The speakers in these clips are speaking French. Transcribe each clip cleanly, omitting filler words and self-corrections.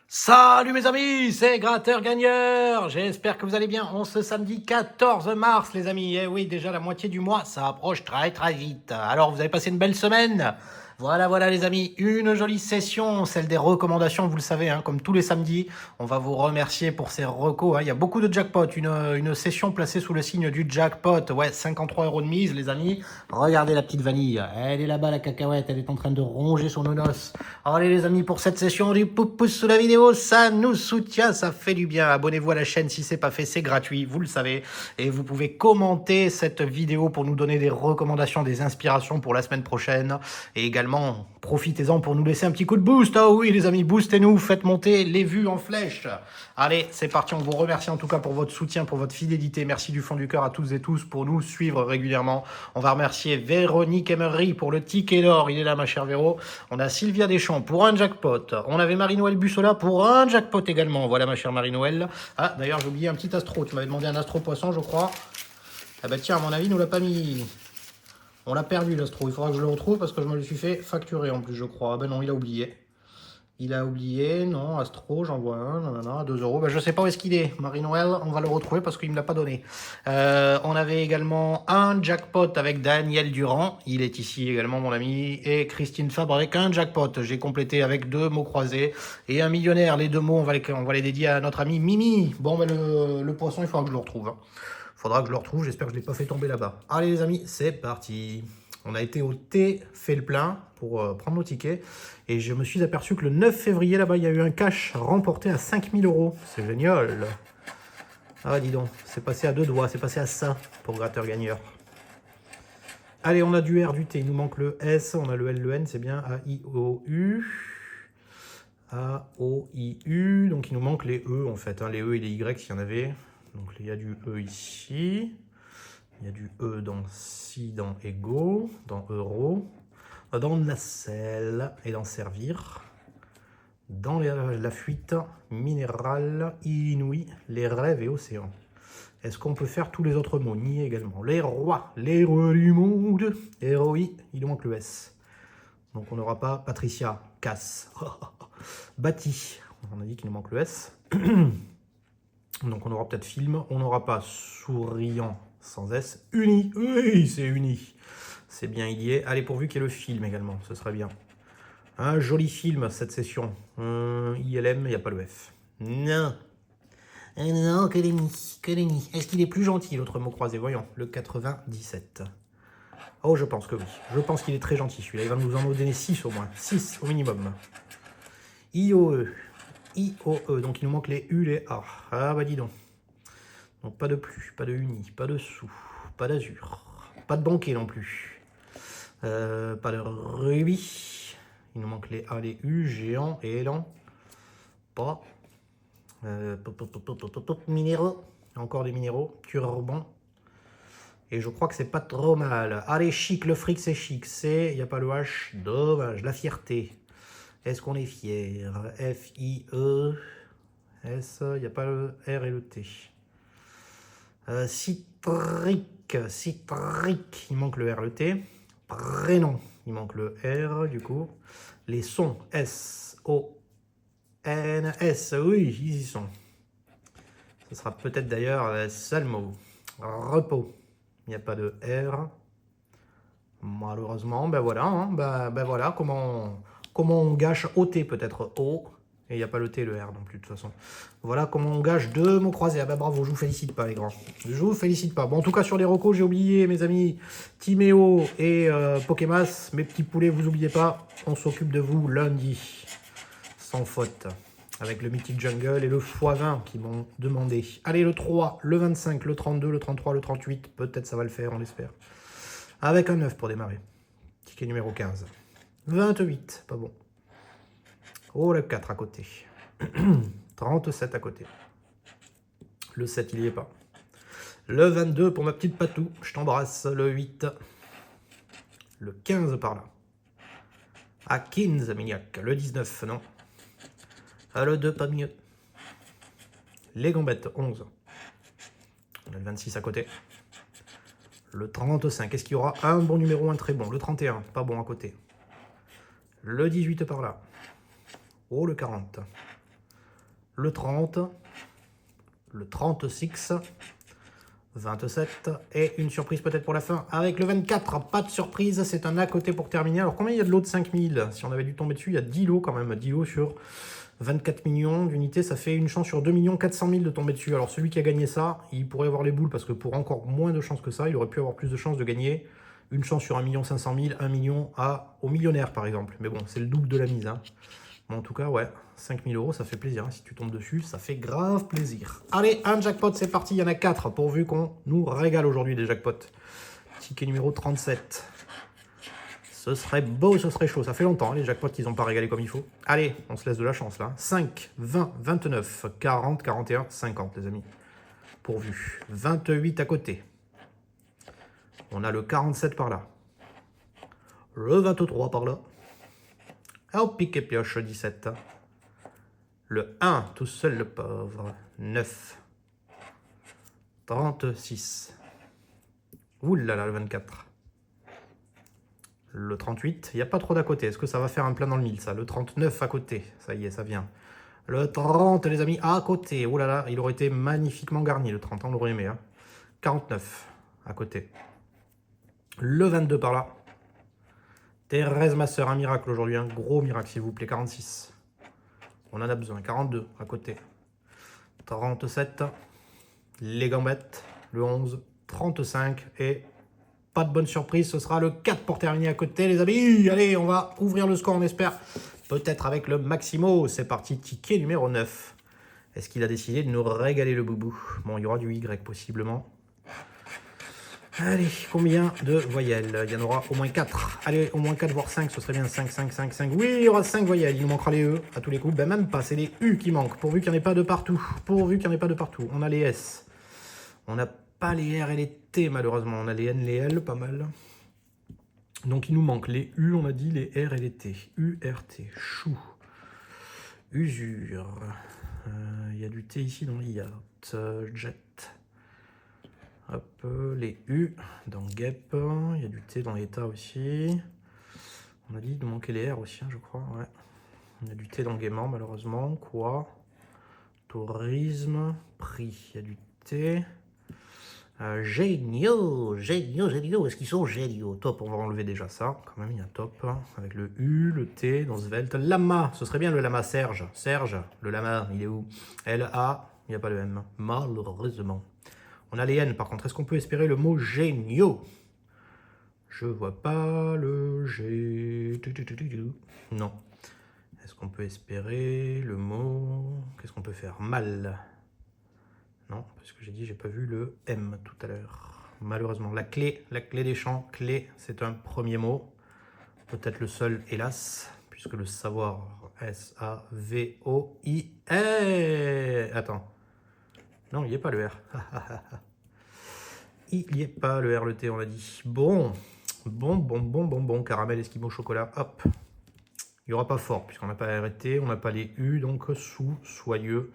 Salut mes amis, c'est Gratteur Gagneur. J'espère que vous allez bien. On se samedi 14 mars les amis. Eh oui, déjà la moitié du mois, ça approche très très vite. Alors vous avez passé une belle semaine. Voilà les amis, une jolie session, celle des recommandations, vous le savez, hein, comme tous les samedis. On va vous remercier pour ces recos, hein. Il y a beaucoup de jackpots, une session placée sous le signe du jackpot. Ouais, 53 € de mise les amis. Regardez la petite vanille, elle est là-bas la cacahuète, elle est en train de ronger son nonos. Allez les amis, pour cette session du pouce sous la vidéo, ça nous soutient, ça fait du bien. Abonnez-vous à la chaîne si c'est pas fait, c'est gratuit, vous le savez. Et vous pouvez commenter cette vidéo pour nous donner des recommandations, des inspirations pour la semaine prochaine. Et également, profitez-en pour nous laisser un petit coup de boost. Ah oui les amis, boostez-nous, faites monter les vues en flèche. Allez, c'est parti, on vous remercie en tout cas pour votre soutien, pour votre fidélité. Merci du fond du cœur à toutes et tous pour nous suivre régulièrement. On va remercier Véronique Emery pour le ticket d'or, il est là ma chère Véro. On a Sylvia Deschamps pour un jackpot. On avait Marie-Noël Bussola pour un jackpot également. Voilà ma chère Marie-Noël. Ah, d'ailleurs, j'ai oublié un petit astro. Tu m'avais demandé un astro poisson, je crois. Ah bah tiens, à mon avis, il nous l'a pas mis. On l'a perdu l'astro. Il faudra que je le retrouve parce que je me le suis fait facturer en plus, je crois. Ah ben non, il a oublié. Il a oublié, non, Astro, j'en vois un, nanana, 2 €. Ben, je sais pas où est-ce qu'il est. Marie-Noël, on va le retrouver parce qu'il me l'a pas donné. On avait également un jackpot avec Daniel Durand. Il est ici également, mon ami. Et Christine Fabre avec un jackpot. J'ai complété avec 2 mots croisés. Et un millionnaire. Les 2 mots, on va les dédier à notre ami Mimi. Bon, ben, le poisson, il faudra que je le retrouve, hein. Faudra que je le retrouve. J'espère que je ne l'ai pas fait tomber là-bas. Allez, les amis, c'est parti. On a été au thé, fait le plein pour prendre nos tickets. Et je me suis aperçu que le 9 février, là-bas, il y a eu un cash remporté à 5000 €. C'est génial. Ah, dis donc, c'est passé à 2 doigts, c'est passé à ça pour Gratteur Gagneur. Allez, on a du R, du T, il nous manque le S, on a le L, le N, c'est bien A-I-O-U. A-O-I-U, donc il nous manque les E en fait, hein, les E et les Y s'il y en avait. Donc il y a du E ici, il y a du E dans si, dans ego, dans euro, dans nacelle et dans servir, dans la fuite, minérale, inouï, les rêves et océans. Est-ce qu'on peut faire tous les autres mots? Nier également. Les rois du monde, héroï, il nous manque le S. Donc on n'aura pas Patricia, casse. Bâti, on a dit qu'il nous manque le S. Donc on aura peut-être film, on n'aura pas souriant sans S. Uni, oui c'est uni. C'est bien, il y est. Allez, pourvu qu'il y ait le film également, ce serait bien. Un joli film, cette session. ILM, il n'y a pas le F. Non. Non, que l'ennemi, que l'ennemi. Est-ce qu'il est plus gentil, l'autre mot croisé? Voyons, le 97. Oh, je pense que oui. Je pense qu'il est très gentil, celui-là. Il va nous en donner 6 au moins. 6 au minimum. IOE. IOE. Donc, il nous manque les U, les A. Ah, bah dis donc. Donc, pas de plus, pas de uni, pas de sous, pas d'azur. Pas de banquet non plus. Pas de rubis. Il nous manque les A, les U, géant et élan. Pas. Minéraux. Encore des minéraux. Turban. Et je crois que c'est pas trop mal. Allez, chic, le fric c'est chic. C'est, il n'y a pas le H. Dommage. La fierté. Est-ce qu'on est fier? F-I-E. S. Il n'y a pas le R et le T. Citrique. Citrique. Il manque le R et le T. Prénom. Il manque le R du coup. Les sons. S-O-N-S. Oui, ils y sont. Ce sera peut-être d'ailleurs le seul mot. Repos. Il n'y a pas de R. Malheureusement, ben voilà, hein, ben voilà comment on gâche OT peut-être O. Et il n'y a pas le T et le R non plus de toute façon. Voilà comment on gâche 2 mots croisés. Ah ben bravo, je vous félicite pas les grands. Je vous félicite pas. Bon, en tout cas sur les recos, j'ai oublié mes amis Timéo et Pokémas. Mes petits poulets, vous oubliez pas, on s'occupe de vous lundi. Sans faute. Avec le Mythic Jungle et le x20 qui m'ont demandé. Allez, le 3, le 25, le 32, le 33, le 38. Peut-être ça va le faire, on l'espère. Avec un 9 pour démarrer. Ticket numéro 15. 28, pas bon. Oh, le 4 à côté. 37 à côté. Le 7, il n'y est pas. Le 22 pour ma petite Patou. Je t'embrasse. Le 8. Le 15 par là. À 15, Mignac. Le 19, non. Le 2, pas mieux. Les gambettes, 11. On a le 26 à côté. Le 35, est-ce qu'il y aura un bon numéro, un très bon? Le 31, pas bon à côté. Le 18 par là. Oh, le 40. le 30, le 36, 27 et une surprise peut-être pour la fin avec le 24. Pas de surprise, c'est un à côté pour terminer. Alors combien il y a de lots de 5000? Si on avait dû tomber dessus, il y a 10 lots quand même. 10 lots sur 24 millions d'unités, ça fait une chance sur 2 400 000 de tomber dessus. Alors celui qui a gagné ça, il pourrait avoir les boules parce que pour encore moins de chances que ça, il aurait pu avoir plus de chances de gagner une chance sur 1 500 000, 1 million au millionnaire par exemple. Mais bon, c'est le double de la mise. Hein. Bon, en tout cas, ouais, 5 000 euros, ça fait plaisir. Hein. Si tu tombes dessus, ça fait grave plaisir. Allez, un jackpot, c'est parti. Il y en a 4 pourvu qu'on nous régale aujourd'hui des jackpots. Ticket numéro 37. Ce serait beau, ce serait chaud. Ça fait longtemps, hein, les jackpots, ils n'ont pas régalé comme il faut. Allez, on se laisse de la chance, là. 5, 20, 29, 40, 41, 50, les amis. Pourvu. 28 à côté. On a le 47 par là. Le 23 par là. Au pique et pioche, 17. Le 1, tout seul le pauvre. 9. 36. Ouh là là, le 24. Le 38, il n'y a pas trop d'à côté. Est-ce que ça va faire un plein dans le mille, ça? Le 39 à côté. Ça y est, ça vient. Le 30, les amis, à côté. Oh là là, il aurait été magnifiquement garni, le 30. On l'aurait aimé. Hein. 49 à côté. Le 22 par là. Thérèse, ma soeur, un miracle aujourd'hui. Un gros miracle, s'il vous plaît. 46. On en a besoin. 42 à côté. 37. Les gambettes. Le 11. 35. Et pas de bonne surprise. Ce sera le 4 pour terminer à côté, les amis. Allez, on va ouvrir le score, on espère. Peut-être avec le Maximo. C'est parti. Ticket numéro 9. Est-ce qu'il a décidé de nous régaler le boubou? Bon, il y aura du Y possiblement. Allez, combien de voyelles? Il y en aura au moins 4. Allez, au moins 4, voire 5, ce serait bien. 5, 5, 5, 5. Oui, il y aura 5 voyelles. Il nous manquera les E à tous les coups. Ben même pas, c'est les U qui manquent. Pourvu qu'il n'y en ait pas de partout. Pourvu qu'il n'y en ait pas de partout. On a les S. On n'a pas les R et les T, malheureusement. On a les N, les L, pas mal. Donc il nous manque les U, on a dit, les R et les T. U, R, T. Chou. Usure. Il y a du T ici dans yacht. Jet. Hop, les U dans Gap, il y a du T dans l'État aussi. On a dit de manquer les R aussi, hein, je crois. Ouais. On a du T dans Gaiement, malheureusement. Quoi? Tourisme, prix, il y a du T. Géniaux, géniaux, géniaux. Est-ce qu'ils sont géniaux? Top, on va enlever déjà ça. Quand même, il y a top. Avec le U, le T dans Svelte. Lama, ce serait bien le lama Serge. Serge, le lama, il est où? L-A, il n'y a pas le M. Malheureusement. On a les N par contre. Est-ce qu'on peut espérer le mot géniaux? Je vois pas le G. Non. Est-ce qu'on peut espérer le mot... Qu'est-ce qu'on peut faire? Mal. Non, parce que j'ai dit j'ai pas vu le M tout à l'heure. Malheureusement. La clé des champs. Clé, c'est un premier mot. Peut-être le seul, hélas, puisque le savoir, S-A-V-O-I. Attends. Non, il n'y a pas le R. Il n'y a pas le R, le T, on l'a dit. Bon. Caramel, esquimau, chocolat. Hop. Il n'y aura pas fort, puisqu'on n'a pas R et T, on n'a pas les U, donc sous, soyeux.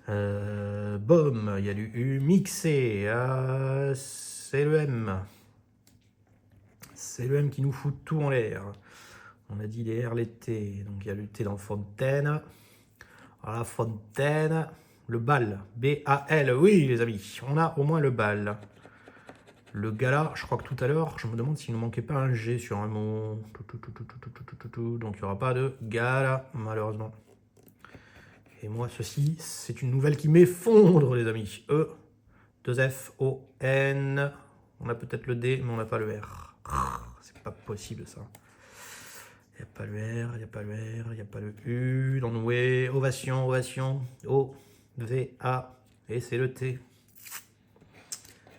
Bom, il y a du U. Mixé. C'est le M. C'est le M qui nous fout tout en l'air. On a dit les R, les T. Donc il y a le T dans Fontaine. Voilà, Fontaine. Le bal, B-A-L, oui les amis, on a au moins le bal. Le gala, je crois que tout à l'heure, je me demande s'il ne manquait pas un G sur un mot. Donc il n'y aura pas de gala, malheureusement. Et moi, ceci, c'est une nouvelle qui m'effondre, les amis. E, 2F, O, N. On a peut-être le D, mais on n'a pas le R. C'est pas possible, ça. Il n'y a pas le R, il n'y a pas le R, il n'y a pas le U. Dans Noué, ovation, ovation, O. V, A, et c'est le T.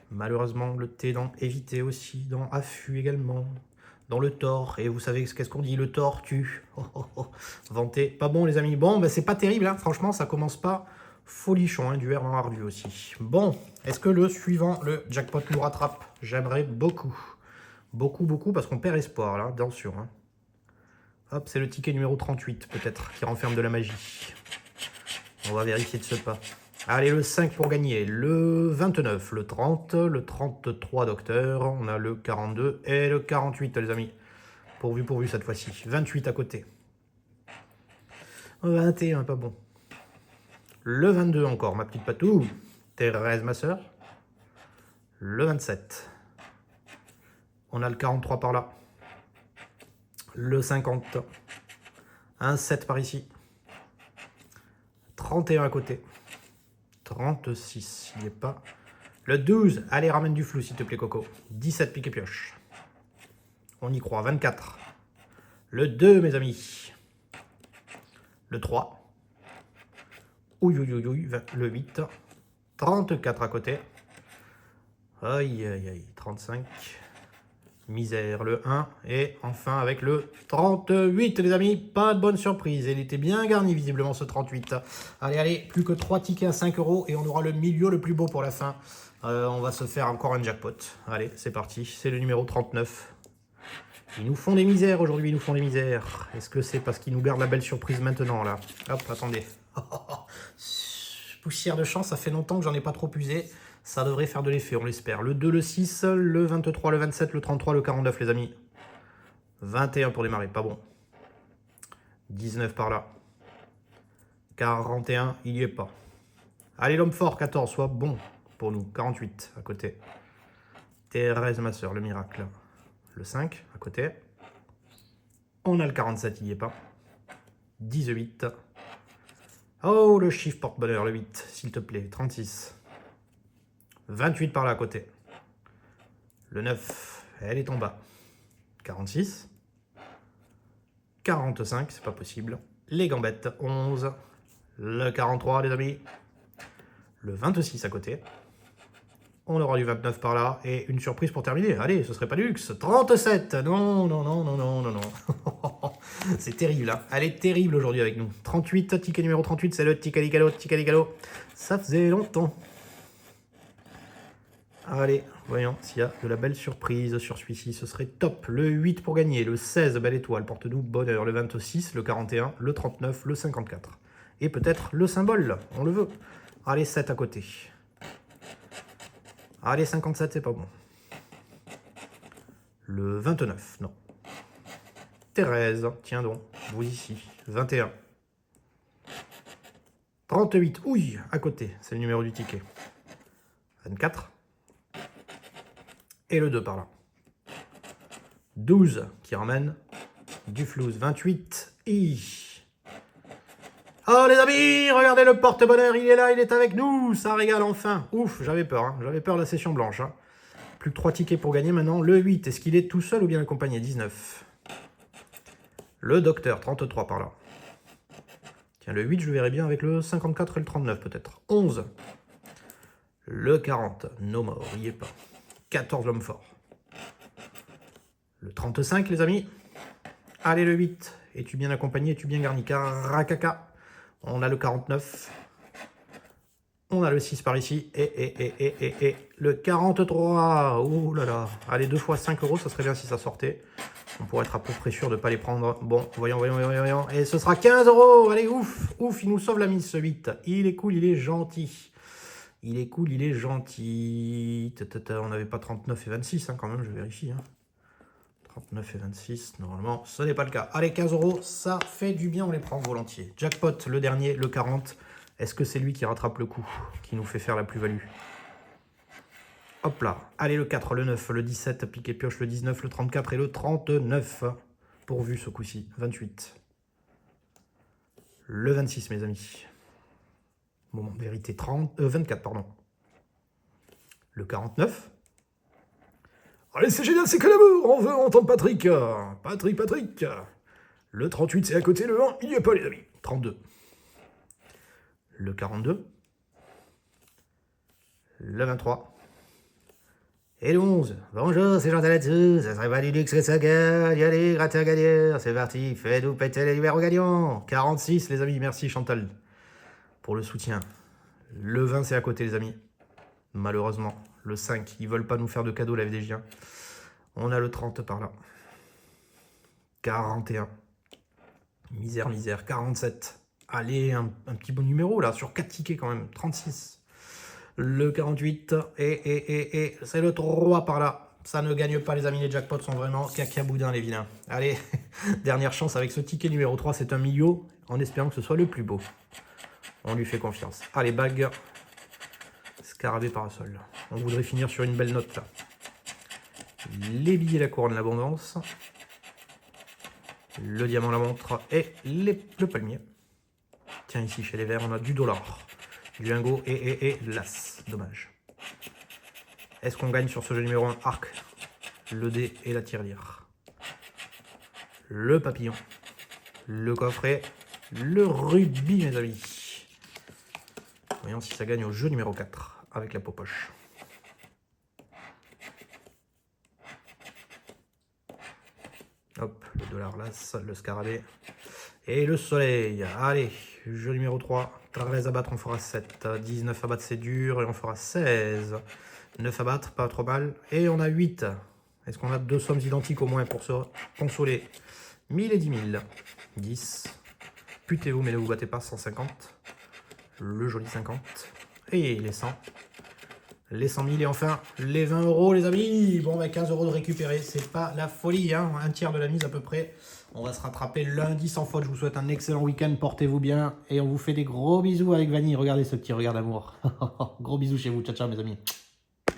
Malheureusement, le T dans éviter aussi, dans affût également, dans le tort. Et vous savez qu'est-ce qu'on dit, le tort tue. Vanté, pas bon les amis. Bon, ben, c'est pas terrible, hein. Franchement, ça commence pas folichon, hein, du R en ardu aussi. Bon, est-ce que le suivant, le jackpot nous rattrape? J'aimerais beaucoup. Beaucoup, parce qu'on perd espoir, là, attention. Hein. Hop, c'est le ticket numéro 38, peut-être, qui renferme de la magie. On va vérifier de ce pas. Allez, le 5 pour gagner. Le 29, le 30, le 33 docteur. On a le 42 et le 48, les amis. Pourvu cette fois-ci. 28 à côté. 21, pas bon. Le 22 encore, ma petite patou. Thérèse, ma soeur. Le 27. On a le 43 par là. Le 50. Un 7 par ici. 31 à côté. 36, il n'y est pas. Le 12, allez, ramène du flou, s'il te plaît, Coco. 17, pique et pioche. On y croit, 24. Le 2, mes amis. Le 3. Ouille, ouille, ouille, ouille, le 8. 34 à côté. Aïe, aïe, aïe, 35. Misère, le 1. Et enfin, avec le 38, les amis, pas de bonne surprise. Il était bien garni, visiblement, ce 38. Allez, allez, plus que 3 tickets à 5 € et on aura le milieu le plus beau pour la fin. On va se faire encore un jackpot. Allez, c'est parti. C'est le numéro 39. Ils nous font des misères aujourd'hui, ils nous font des misères. Est-ce que c'est parce qu'ils nous gardent la belle surprise maintenant, là? Hop, attendez. Poussière de chance, ça fait longtemps que j'en ai pas trop usé. Ça devrait faire de l'effet, on l'espère. Le 2, le 6, le 23, le 27, le 33, le 49, les amis. 21 pour démarrer, pas bon. 19 par là. 41, il n'y est pas. Allez, l'homme fort, 14, soit bon pour nous. 48 à côté. Thérèse, ma soeur, le miracle. Le 5 à côté. On a le 47, il n'y est pas. 18. Oh, le chiffre porte-bonheur, le 8, s'il te plaît. 36. 28 par là à côté. Le 9, elle est en bas. 46. 45, c'est pas possible. Les gambettes, 11. Le 43, les amis. Le 26 à côté. On aura du 29 par là. Et une surprise pour terminer. Allez, ce serait pas du luxe. 37. Non, non, non, non, non, non, non. C'est terrible, hein. Elle est terrible aujourd'hui avec nous. 38, ticket numéro 38, c'est le ticket-ligalo. Ça faisait longtemps. Allez, voyons s'il y a de la belle surprise sur celui-ci, ce serait top. Le 8 pour gagner, le 16, belle étoile, porte-nous bonheur, le 26, le 41, le 39, le 54. Et peut-être le symbole, on le veut. Allez, 7 à côté. Allez, 57, c'est pas bon. Le 29, non. Thérèse, tiens donc, vous ici, 21. 38, ouille, à côté, c'est le numéro du ticket. 24. Et le 2 par là. 12 qui ramène du flouze. 28. Oh les amis, regardez le porte-bonheur, il est là, il est avec nous. Ça régale enfin. Ouf, j'avais peur. Hein. J'avais peur de la session blanche. Hein. Plus que 3 tickets pour gagner maintenant. Le 8, est-ce qu'il est tout seul ou bien accompagné? 19. Le docteur, 33 par là. Tiens, le 8, je le verrai bien avec le 54 et le 39 peut-être. 11. Le 40, no more, il n'y est pas. 14, l'homme fort. Le 35, les amis. Allez, le 8. Es-tu bien accompagné? Es-tu bien garni? Caracaca. On a le 49. On a le 6 par ici. Et le 43. Ouh là là. Allez, 2 fois 5 €, ça serait bien si ça sortait. On pourrait être à peu près sûr de ne pas les prendre. Bon, voyons. Et ce sera 15 €. Allez, ouf. Ouf, il nous sauve la mise, ce 8. Il est cool, il est gentil. Il est cool, il est gentil. On n'avait pas 39 et 26, hein, quand même, je vérifie. Hein. 39 et 26, normalement, ce n'est pas le cas. Allez, 15 €, ça fait du bien, on les prend volontiers. Jackpot, le dernier, le 40. Est-ce que c'est lui qui rattrape le coup, qui nous fait faire la plus-value? Hop là. Allez, le 4, le 9, le 17, piquet pioche, le 19, le 34 et le 39. Pourvu ce coup-ci, 28. Le 26, mes amis. Bon, vérité, 24, pardon. Le 49. Allez, c'est génial, c'est que l'amour. On veut entendre Patrick. Patrick. Le 38, c'est à côté. Le 1, il n'y a pas, les amis. 32. Le 42. Le 23. Et le 11. Bonjour, c'est Jean là-dessous. Ça serait pas du luxe que ça gagne. Allez, gratter gagneur. C'est parti. Faites-nous péter les numéros gagnants. 46, les amis. Merci, Chantal, pour le soutien. Le 20, c'est à côté, les amis. Malheureusement. Le 5, ils veulent pas nous faire de cadeaux, la FDJ. On a le 30 par là. 41. Misère. 47. Allez, un petit bon numéro, là, sur 4 tickets quand même. 36. Le 48. Et c'est le 3 par là. Ça ne gagne pas, les amis. Les jackpots sont vraiment cacaboudins, les vilains. Allez, dernière chance avec ce ticket numéro 3. C'est un milieu, en espérant que ce soit le plus beau. On lui fait confiance. Allez, bague. Scarabée parasol. On voudrait finir sur une belle note là. Les billets, la couronne, l'abondance. Le diamant, la montre et le palmier. Tiens, ici chez les verts, on a du dollar, du lingot et l'as. Dommage. Est-ce qu'on gagne sur ce jeu numéro 1? Arc, le dé et la tirelire. Le papillon, le coffret, le rubis, mes amis. Voyons si ça gagne au jeu numéro 4 avec la peau poche. Hop, le dollar, l'as, le scarabée et le soleil. Allez, jeu numéro 3. 13 à battre, on fera 7. 19 à battre, c'est dur et on fera 16. 9 à battre, pas trop mal. Et on a 8. Est-ce qu'on a deux sommes identiques au moins pour se consoler? 1000 et 10 000. 10. Putez-vous, mais ne vous battez pas. 150. Le joli 50. Et les 100. Les 100 000 et enfin les 20 euros, les amis. Bon, 15 euros de récupérer, c'est pas la folie, hein. Un tiers de la mise à peu près. On va se rattraper lundi sans faute. Je vous souhaite un excellent week-end. Portez-vous bien et on vous fait des gros bisous avec Vanille. Regardez ce petit regard d'amour. Gros bisous chez vous. Ciao, ciao, mes amis.